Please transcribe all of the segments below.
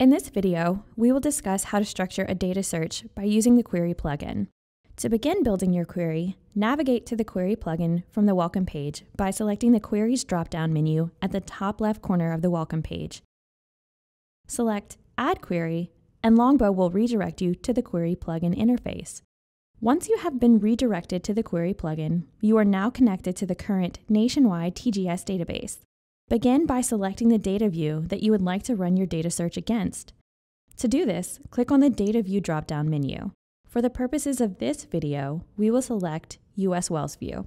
In this video, we will discuss how to structure a data search by using the Query plugin. To begin building your query, navigate to the Query plugin from the Welcome page by selecting the Queries drop-down menu at the top left corner of the Welcome page. Select Add Query, and LONGBOW will redirect you to the Query plugin interface. Once you have been redirected to the Query plugin, you are now connected to the current nationwide TGS database. Begin by selecting the data view that you would like to run your data search against. To do this, click on the Data View drop-down menu. For the purposes of this video, we will select US Wells View.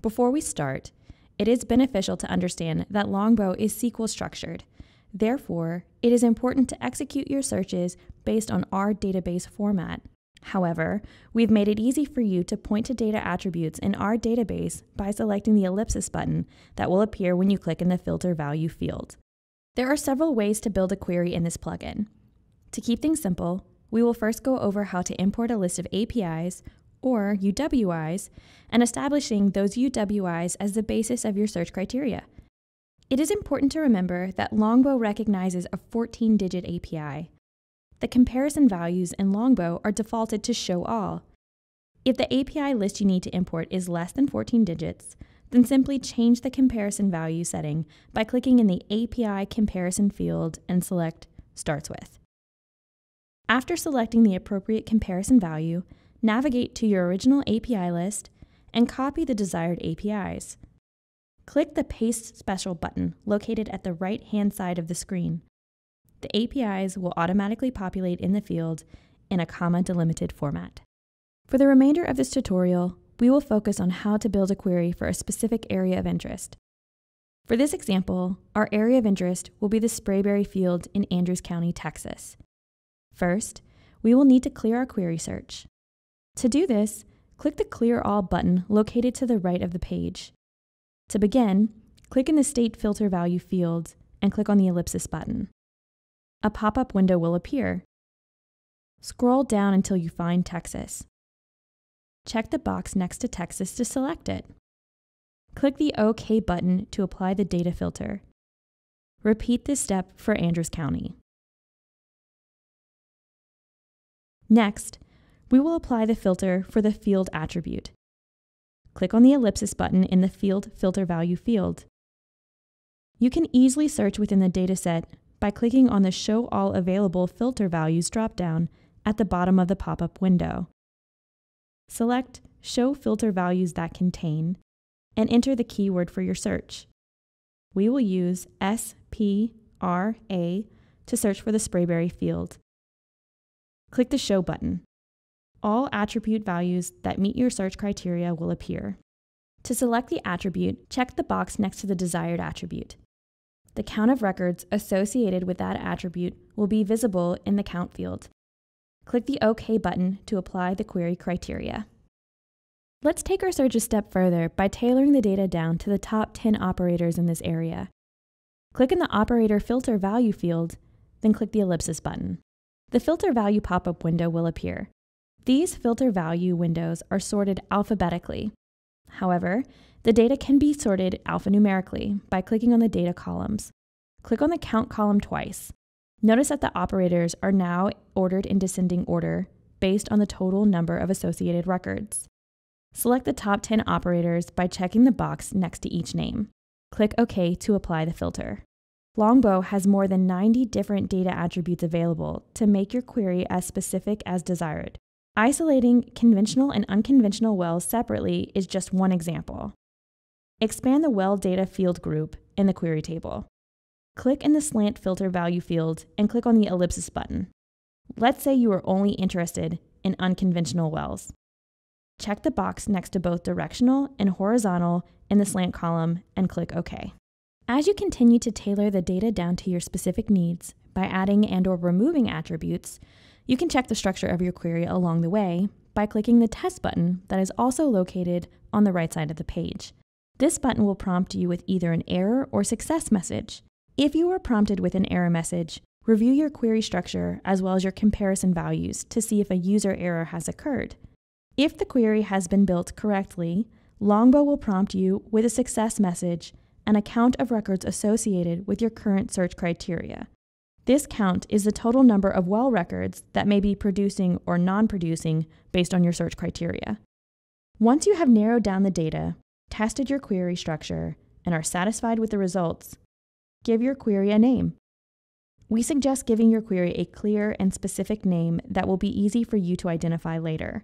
Before we start, it is beneficial to understand that LONGBOW is SQL structured. Therefore, it is important to execute your searches based on our database format. However, we've made it easy for you to point to data attributes in our database by selecting the ellipsis button that will appear when you click in the Filter Value field. There are several ways to build a query in this plugin. To keep things simple, we will first go over how to import a list of APIs, or UWIs, and establishing those UWIs as the basis of your search criteria. It is important to remember that LONGBOW recognizes a 14-digit API. The comparison values in LONGBOW are defaulted to Show All. If the API list you need to import is less than 14 digits, then simply change the comparison value setting by clicking in the API comparison field and select Starts With. After selecting the appropriate comparison value, navigate to your original API list and copy the desired APIs. Click the Paste Special button located at the right-hand side of the screen. The APIs will automatically populate in the field in a comma-delimited format. For the remainder of this tutorial, we will focus on how to build a query for a specific area of interest. For this example, our area of interest will be the Sprayberry field in Andrews County, Texas. First, we will need to clear our query search. To do this, click the Clear All button located to the right of the page. To begin, click in the State Filter Value field and click on the ellipsis button. A pop-up window will appear. Scroll down until you find Texas. Check the box next to Texas to select it. Click the OK button to apply the data filter. Repeat this step for Andrews County. Next, we will apply the filter for the field attribute. Click on the ellipsis button in the Field Filter Value field. You can easily search within the dataset by clicking on the Show All Available Filter Values dropdown at the bottom of the pop-up window. Select Show Filter Values That Contain and enter the keyword for your search. We will use SPRA to search for the Sprayberry field. Click the Show button. All attribute values that meet your search criteria will appear. To select the attribute, check the box next to the desired attribute. The count of records associated with that attribute will be visible in the Count field. Click the OK button to apply the query criteria. Let's take our search a step further by tailoring the data down to the top 10 operators in this area. Click in the Operator Filter Value field, then click the ellipsis button. The Filter Value pop-up window will appear. These filter value windows are sorted alphabetically. However, the data can be sorted alphanumerically by clicking on the data columns. Click on the Count column twice. Notice that the operators are now ordered in descending order based on the total number of associated records. Select the top 10 operators by checking the box next to each name. Click OK to apply the filter. LONGBOW has more than 90 different data attributes available to make your query as specific as desired. Isolating conventional and unconventional wells separately is just one example. Expand the well data field group in the query table. Click in the Slant Filter Value field and click on the ellipsis button. Let's say you are only interested in unconventional wells. Check the box next to both directional and horizontal in the slant column and click OK. As you continue to tailor the data down to your specific needs by adding and/or removing attributes, you can check the structure of your query along the way by clicking the Test button that is also located on the right side of the page. This button will prompt you with either an error or success message. If you are prompted with an error message, review your query structure as well as your comparison values to see if a user error has occurred. If the query has been built correctly, LONGBOW will prompt you with a success message and a count of records associated with your current search criteria. This count is the total number of well records that may be producing or non-producing based on your search criteria. Once you have narrowed down the data, tested your query structure, and are satisfied with the results, give your query a name. We suggest giving your query a clear and specific name that will be easy for you to identify later.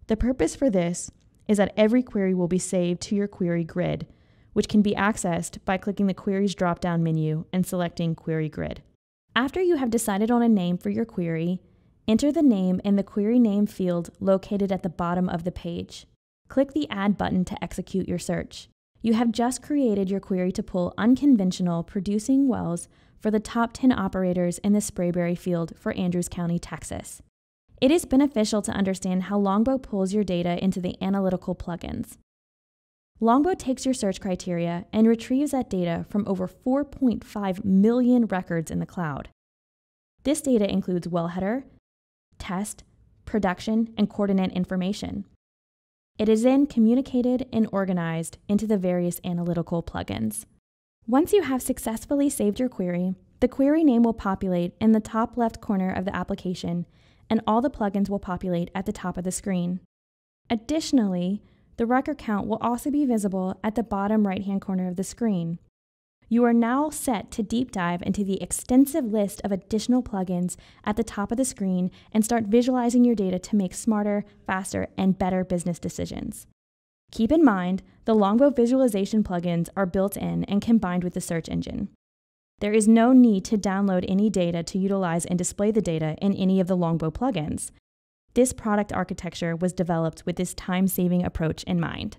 The purpose for this is that every query will be saved to your query grid, which can be accessed by clicking the Queries drop-down menu and selecting Query Grid. After you have decided on a name for your query, enter the name in the Query Name field located at the bottom of the page. Click the Add button to execute your search. You have just created your query to pull unconventional producing wells for the top 10 operators in the Sprayberry field for Andrews County, Texas. It is beneficial to understand how LONGBOW pulls your data into the analytical plugins. LONGBOW takes your search criteria and retrieves that data from over 4.5 million records in the cloud. This data includes wellheader, test, production, and coordinate information. It is then communicated and organized into the various analytical plugins. Once you have successfully saved your query, the query name will populate in the top left corner of the application, and all the plugins will populate at the top of the screen. Additionally, the record count will also be visible at the bottom right-hand corner of the screen. You are now set to deep dive into the extensive list of additional plugins at the top of the screen and start visualizing your data to make smarter, faster, and better business decisions. Keep in mind, the LONGBOW visualization plugins are built in and combined with the search engine. There is no need to download any data to utilize and display the data in any of the LONGBOW plugins. This product architecture was developed with this time-saving approach in mind.